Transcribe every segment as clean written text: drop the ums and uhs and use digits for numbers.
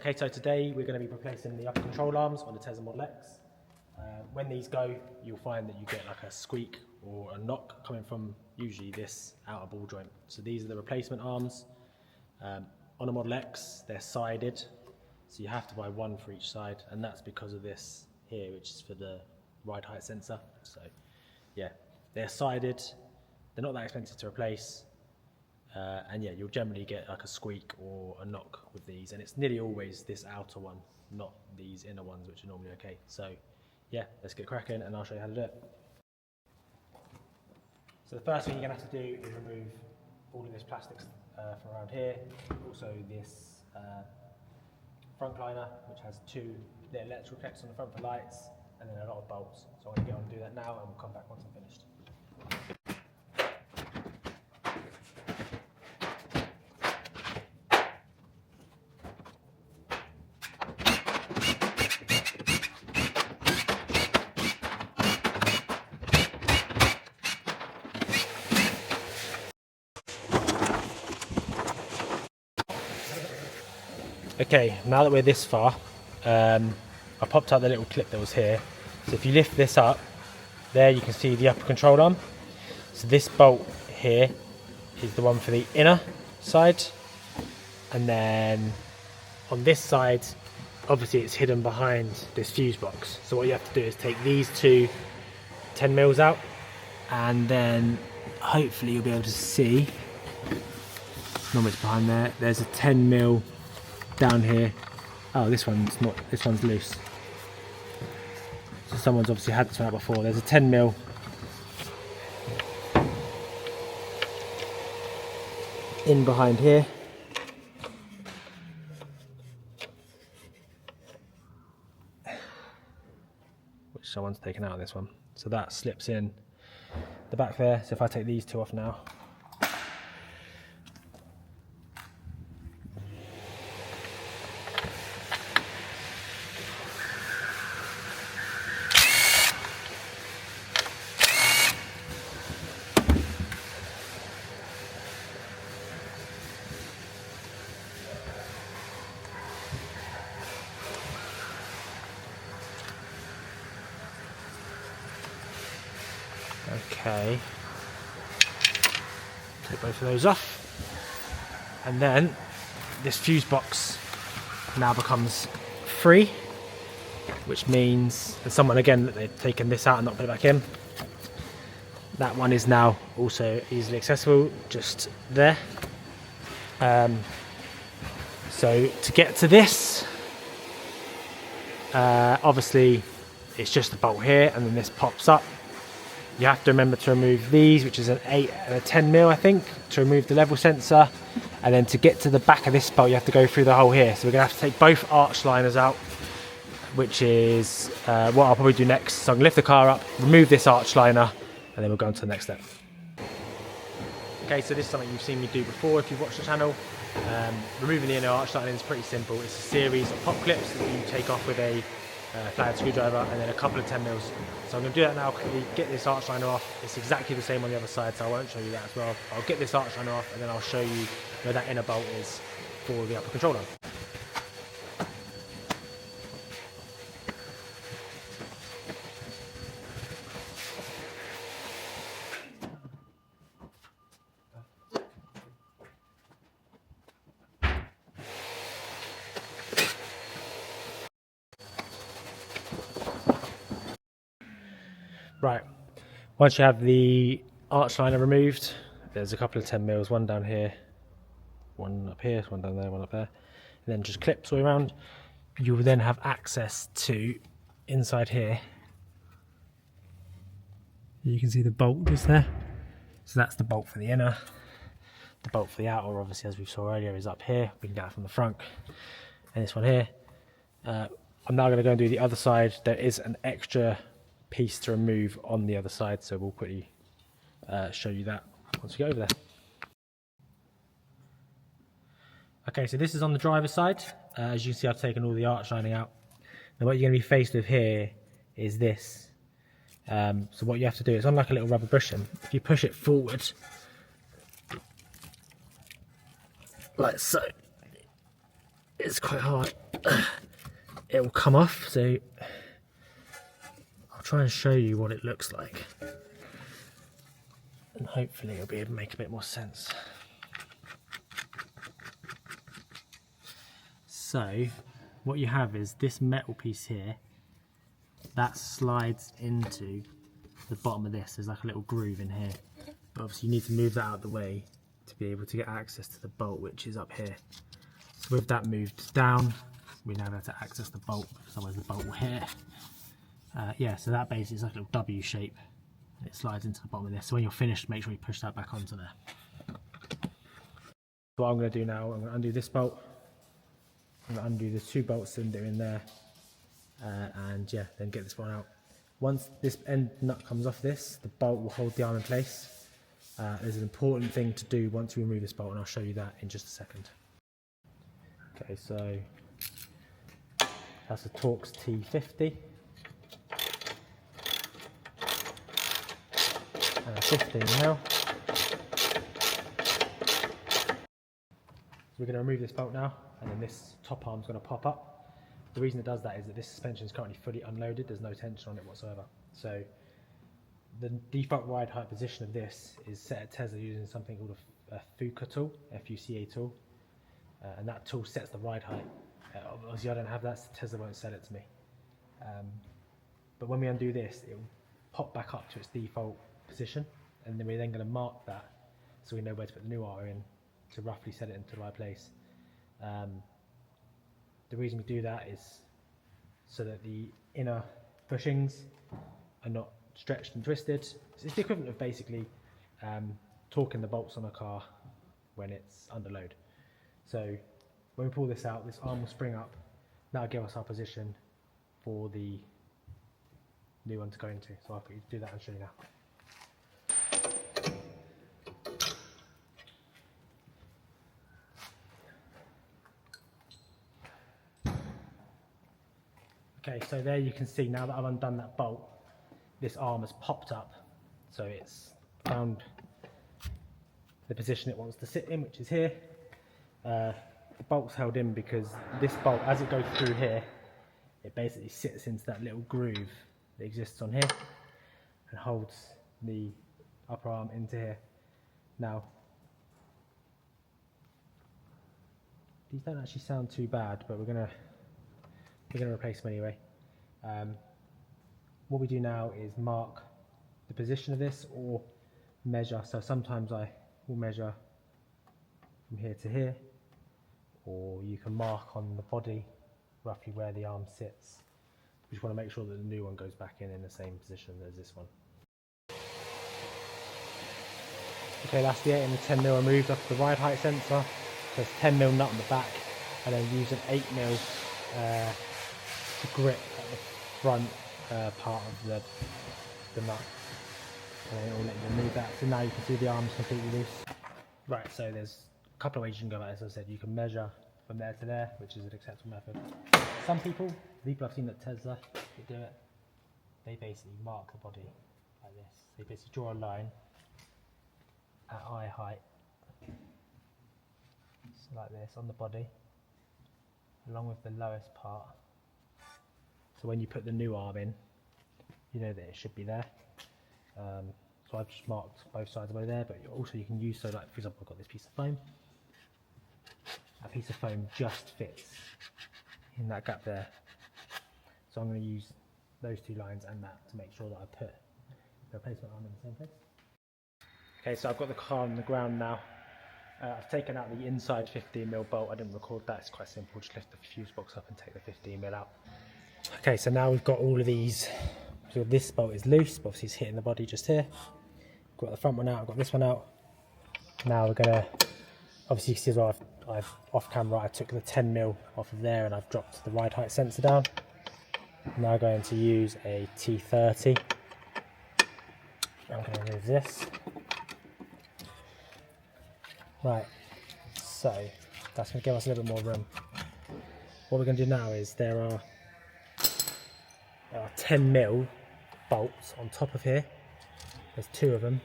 Okay, so today we're going to be replacing the upper control arms on the Tesla Model X. When these go, you'll find that you get like a squeak or a knock coming from usually this outer ball joint. So these are the replacement arms. On a Model X, they're sided, so you have to buy one for each side, and that's because of this here, which is for the ride height sensor. So yeah, they're sided, they're not that expensive to replace. And yeah, you'll generally get like a squeak or a knock with these, and it's nearly always this outer one, not these inner ones, which are normally okay. So yeah, let's get cracking and I'll show you how to do it. So the first thing you're gonna have to do is remove all of this plastic from around here, also this front liner, which has two little electrical connectors on the front for lights, and then a lot of bolts. So I'm gonna get on and do that now, and we'll come back once I'm finished. Okay, now that we're this far, I popped out the little clip that was here. So if you lift this up, there you can see the upper control arm. So this bolt here is the one for the inner side. And then on this side, obviously it's hidden behind this fuse box. So what you have to do is take these two 10 mils out, and then hopefully you'll be able to see, normally it's behind there, there's a 10 mil down here. Oh, this one's not, this one's loose. So someone's obviously had this one out before. There's a 10 mil in behind here. Which someone's taken out of this one. So that slips in the back there. So if I take these two off now, okay, take both of those off, and then this fuse box now becomes free, which means that someone, again, that they've taken this out and not put it back in. That one is now also easily accessible, just there. So to get to this, obviously it's just a bolt here, and then this pops up. You have to remember to remove these, which is an 8 and a 10 mil, I think, to remove the level sensor. And then to get to the back of this bolt, you have to go through the hole here. So we're going to have to take both arch liners out, which is what I'll probably do next. So I'm going to lift the car up, remove this arch liner, and then we'll go on to the next step. Okay, so this is something you've seen me do before if you've watched the channel. Removing the inner arch liner is pretty simple. It's a series of pop clips that you take off with a flathead screwdriver and then a couple of 10 mils. So I'm going to do that now quickly, get this arch liner off. It's exactly the same on the other side, so I won't show you that as well. I'll get this arch liner off, and then I'll show you where that inner bolt is for the upper control arm. Right, once you have the arch liner removed, there's a couple of 10 mils, one down here, one up here, one down there, one up there, and then just clips all around. You will then have access to inside here. You can see the bolt just there. So that's the bolt for the inner. The bolt for the outer, obviously, as we saw earlier, is up here. We can get it from the front. And this one here. I'm now going to go and do the other side. There is an extra piece to remove on the other side, so we'll quickly show you that once we get over there. Okay, so this is on the driver's side. As you can see, I've taken all the arch lining out. Now what you're going to be faced with here is this. So what you have to do is, on like a little rubber bushing, if you push it forward like so, it's quite hard. It will come off, so I'll try and show you what it looks like, and hopefully it'll be able to make a bit more sense. So what you have is this metal piece here that slides into the bottom of this. There's like a little groove in here, but obviously you need to move that out of the way to be able to get access to the bolt, which is up here. So with that moved down, we now have to access the bolt, because otherwise the bolt will hit. Yeah, so that basically is like a little W shape, and it slides into the bottom of this. So when you're finished, make sure you push that back onto there. What I'm going to do now, I'm going to undo this bolt. I'm going to undo the 2 bolts that are in there, and yeah, then get this one out. Once this end nut comes off this, the bolt will hold the arm in place. There's an important thing to do once you remove this bolt, and I'll show you that in just a second. Okay, so that's a Torx T50. And a 15 mil. So we're going to remove this bolt now, and then this top arm's going to pop up. The reason it does that is that this suspension is currently fully unloaded. There's no tension on it whatsoever. So the default ride height position of this is set at Tesla using something called a FUCA tool, F-U-C-A tool, and that tool sets the ride height. Obviously I don't have that, so Tesla won't sell it to me. But when we undo this, it will pop back up to its default position, and then we're then going to mark that so we know where to put the new R in to roughly set it into the right place. The reason we do that is so that the inner bushings are not stretched and twisted. So it's the equivalent of basically torquing the bolts on a car when it's under load. So when we pull this out, this arm will spring up. That'll give us our position for the new one to go into. So I'll quickly do that and show you now. Okay, so there you can see, now that I've undone that bolt, this arm has popped up. So it's found the position it wants to sit in, which is here. The bolt's held in because this bolt, as it goes through here, it basically sits into that little groove that exists on here and holds the upper arm into here. Now, these don't actually sound too bad, but we're gonna replace them anyway. What we do now is mark the position of this or measure. So sometimes I will measure from here to here, or you can mark on the body roughly where the arm sits. We just want to make sure that the new one goes back in the same position as this one. Okay, that's the 8 and the 10 mil removed off the ride height sensor. So it's 10 mil nut on the back, and then use an 8 mil to grip at the front part of the nut, and then it will let you remove that. So now you can see the arm's completely loose. Right, so there's a couple of ways you can go about this. As I said, you can measure from there to there, which is an acceptable method. Some people I've seen at Tesla that do it, they basically mark the body like this. They basically draw a line at eye height, so like this, on the body, along with the lowest part. So when you put the new arm in, you know that it should be there. So I've just marked both sides of the way there, but also you can use, so like for example, I've got this piece of foam. That piece of foam just fits in that gap there. So I'm going to use those 2 lines and that to make sure that I put the replacement arm in the same place. Okay, so I've got the car on the ground now. I've taken out the inside 15 mil bolt. I didn't record that, it's quite simple. Just lift the fuse box up and take the 15 mil out. Okay, so now we've got all of these. So this bolt is loose, but obviously it's hitting the body just here. Got the front one out, I've got this one out. Now we're gonna, obviously you can see as well, I've off camera, I took the 10 mil off of there and I've dropped the ride height sensor down. I'm now going to use a T30. I'm going to remove this. Right, so that's going to give us a little bit more room. What we're going to do now is there are 10 mil bolts on top of here. There's 2 of them,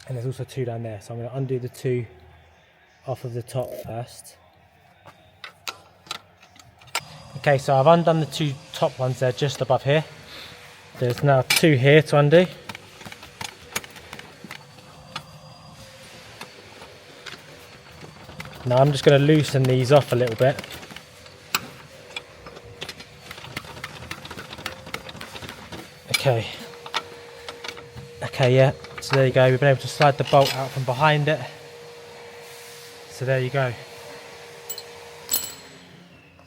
and there's also 2 down there. So I'm going to undo the 2 off of the top first. Okay, so I've undone the two top ones there just above here. There's now two here to undo. Now I'm just going to loosen these off a little bit. Okay. Okay, yeah. So there you go. We've been able to slide the bolt out from behind it. So there you go.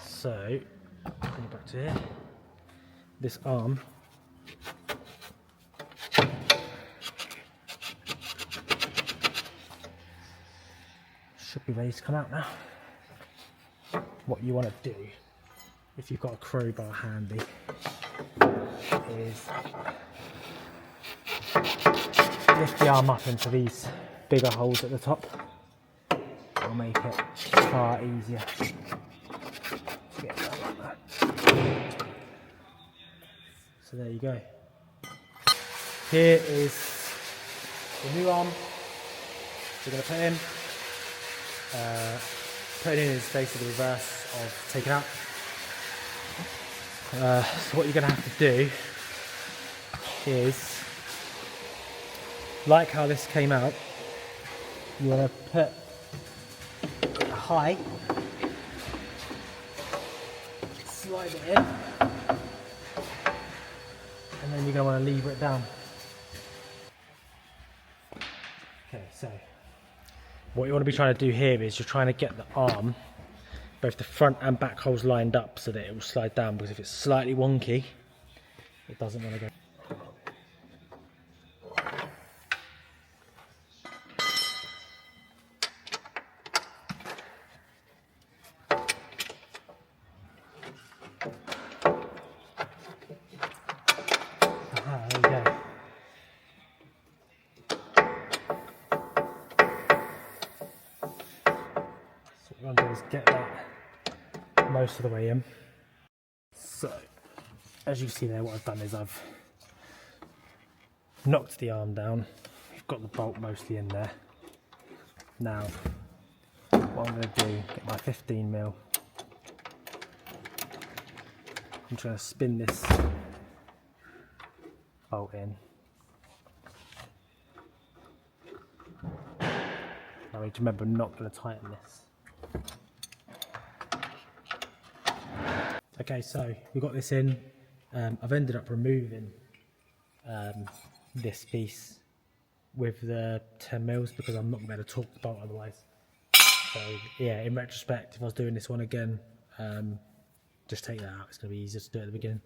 So, bring it back to here. This arm should be ready to come out now. What you want to do, if you've got a crowbar handy, is lift the arm up into these bigger holes at the top. It'll make it far easier to get that like that. So there you go. Here is the new arm we're going to put in. Putting in is basically the reverse of taking out. So what you're going to have to do is, like how this came out, you want to put high, slide it in, and then you're going to want to lever it down. Okay, so what you want to be trying to do here is you're trying to get the arm, both the front and back holes lined up so that it will slide down, because if it's slightly wonky, it doesn't want to go. Aha, there you go. So what we're going to do is get that most of the way in. So, as you see there, what I've done is I've knocked the arm down. We've got the bolt mostly in there. Now, what I'm going to do, get my 15mm. I'm trying to spin this bolt in. I need to remember I'm not going to tighten this. Okay, so we've got this in. I've ended up removing this piece with the 10mm because I'm not going to be able to torque the bolt otherwise. So yeah, in retrospect, if I was doing this one again, just take that out. It's going to be easier to do it at the beginning.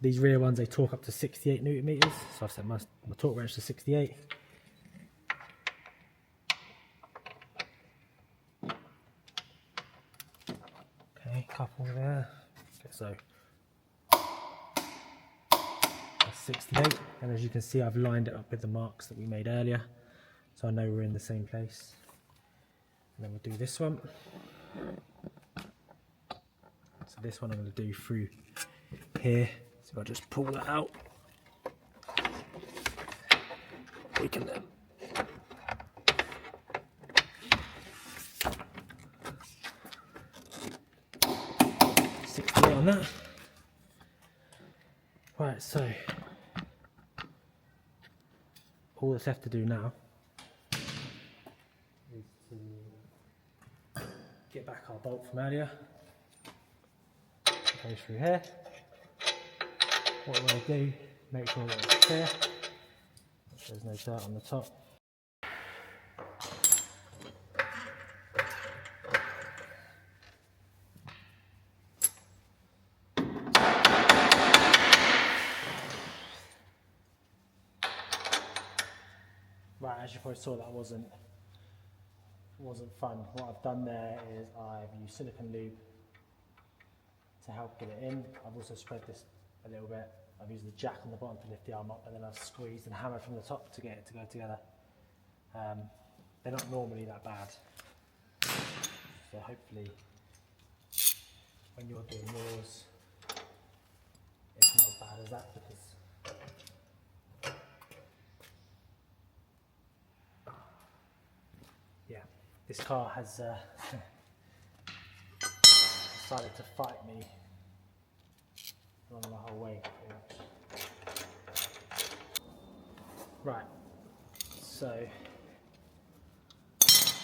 These rear ones, they torque up to 68 Newton meters. So I've set my torque wrench to 68. Okay, couple there. Okay, so that's 68. And as you can see, I've lined it up with the marks that we made earlier. So I know we're in the same place. And then we'll do this one. So this one I'm going to do through here. So if I just pull that out, we can then on that. Right, so all that's left to do now is to get back our bolt from earlier. It goes through here. What we want to do, make sure that it's clear, there's no dirt on the top. Right, as you probably saw, that wasn't fun. What I've done there is I've used silicone lube to help get it in. I've also spread this a little bit. I've used the jack on the bottom to lift the arm up, and then I've squeezed and hammered from the top to get it to go together. They're not normally that bad, so hopefully when you're doing yours, it's not as bad as that, because yeah, this car has decided to fight me along the whole way, pretty much. Right, so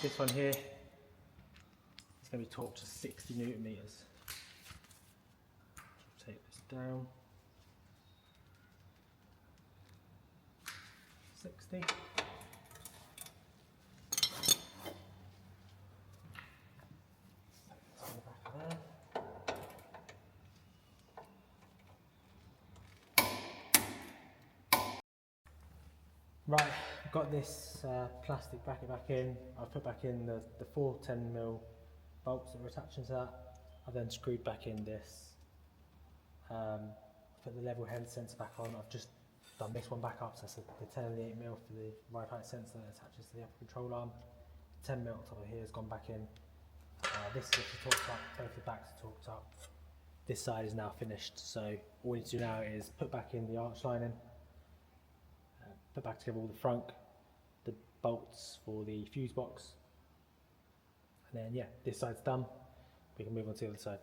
this one here is going to be torqued to 60 newton meters. Take this down. 60. Right, I've got this plastic bracket back in. I've put back in the 4 10mm bolts that were attaching to that. I've then screwed back in this. Put the level head sensor back on. I've just done this one back up, so that's the 10 and the 8mm for the ride height sensor that attaches to the upper control arm. 10mm on top of here has gone back in. This is torqued up, both the backs are torqued up. This side is now finished, so all we need to do now is put back in the arch lining, put back together all the frunk, the bolts for the fuse box, and then yeah, this side's done. We can move on to the other side.